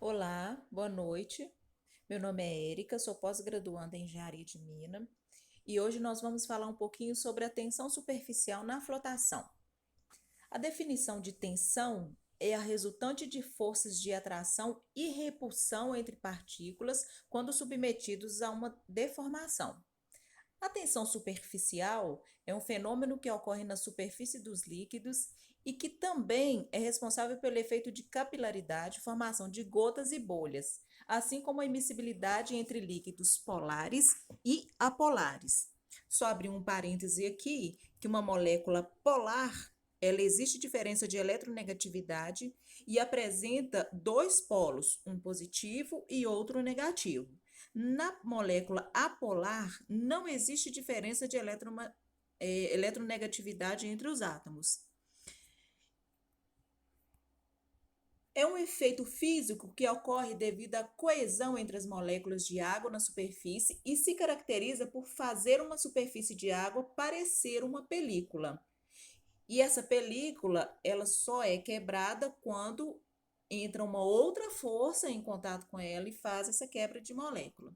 Olá, boa noite. Meu nome é Érica, sou pós-graduanda em Engenharia de Minas e hoje nós vamos falar um pouquinho sobre a tensão superficial na flotação. A definição de tensão é a resultante de forças de atração e repulsão entre partículas quando submetidos a uma deformação. A tensão superficial é um fenômeno que ocorre na superfície dos líquidos e que também é responsável pelo efeito de capilaridade, formação de gotas e bolhas, assim como a immiscibilidade entre líquidos polares e apolares. Só abrir um parêntese aqui, que uma molécula polar, ela existe diferença de eletronegatividade e apresenta dois polos, um positivo e outro negativo. Na molécula apolar, não existe diferença de eletronegatividade entre os átomos. É um efeito físico que ocorre devido à coesão entre as moléculas de água na superfície e se caracteriza por fazer uma superfície de água parecer uma película. E essa película, ela só é quebrada quando entra uma outra força em contato com ela e faz essa quebra de molécula.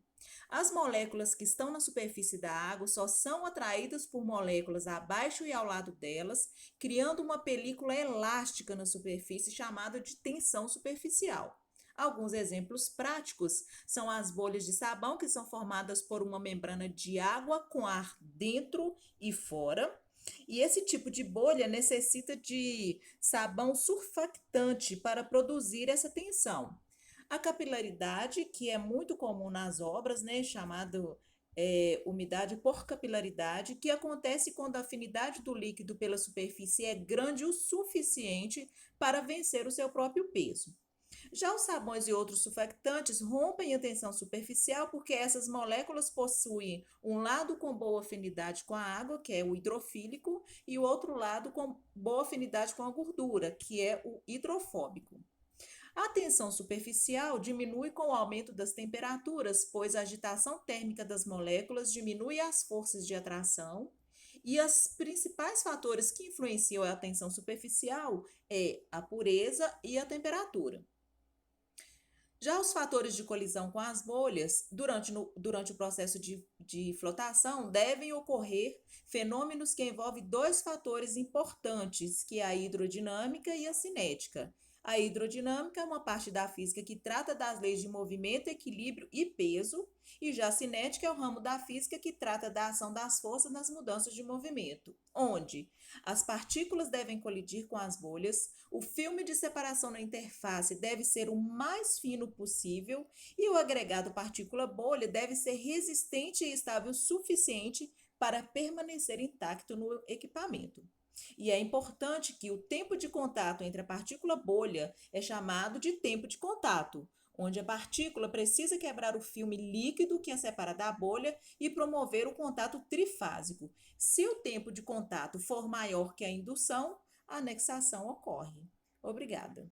As moléculas que estão na superfície da água só são atraídas por moléculas abaixo e ao lado delas, criando uma película elástica na superfície chamada de tensão superficial. Alguns exemplos práticos são as bolhas de sabão, que são formadas por uma membrana de água com ar dentro e fora. E esse tipo de bolha necessita de sabão surfactante para produzir essa tensão. A capilaridade, que é muito comum nas obras, né, chamado umidade por capilaridade, que acontece quando a afinidade do líquido pela superfície é grande o suficiente para vencer o seu próprio peso. Já os sabões e outros surfactantes rompem a tensão superficial porque essas moléculas possuem um lado com boa afinidade com a água, que é o hidrofílico, e o outro lado com boa afinidade com a gordura, que é o hidrofóbico. A tensão superficial diminui com o aumento das temperaturas, pois a agitação térmica das moléculas diminui as forças de atração. E os principais fatores que influenciam a tensão superficial é a pureza e a temperatura. Já os fatores de colisão com as bolhas, durante o processo de flotação, devem ocorrer fenômenos que envolvem dois fatores importantes, que é a hidrodinâmica e a cinética. A hidrodinâmica é uma parte da física que trata das leis de movimento, equilíbrio e peso, e já a cinética é o ramo da física que trata da ação das forças nas mudanças de movimento, onde as partículas devem colidir com as bolhas, o filme de separação na interface deve ser o mais fino possível e o agregado partícula-bolha deve ser resistente e estável o suficiente para permanecer intacto no equipamento. E é importante que o tempo de contato entre a partícula-bolha é chamado de tempo de contato, onde a partícula precisa quebrar o filme líquido que a separa da bolha e promover o contato trifásico. Se o tempo de contato for maior que a indução, a anexação ocorre. Obrigada.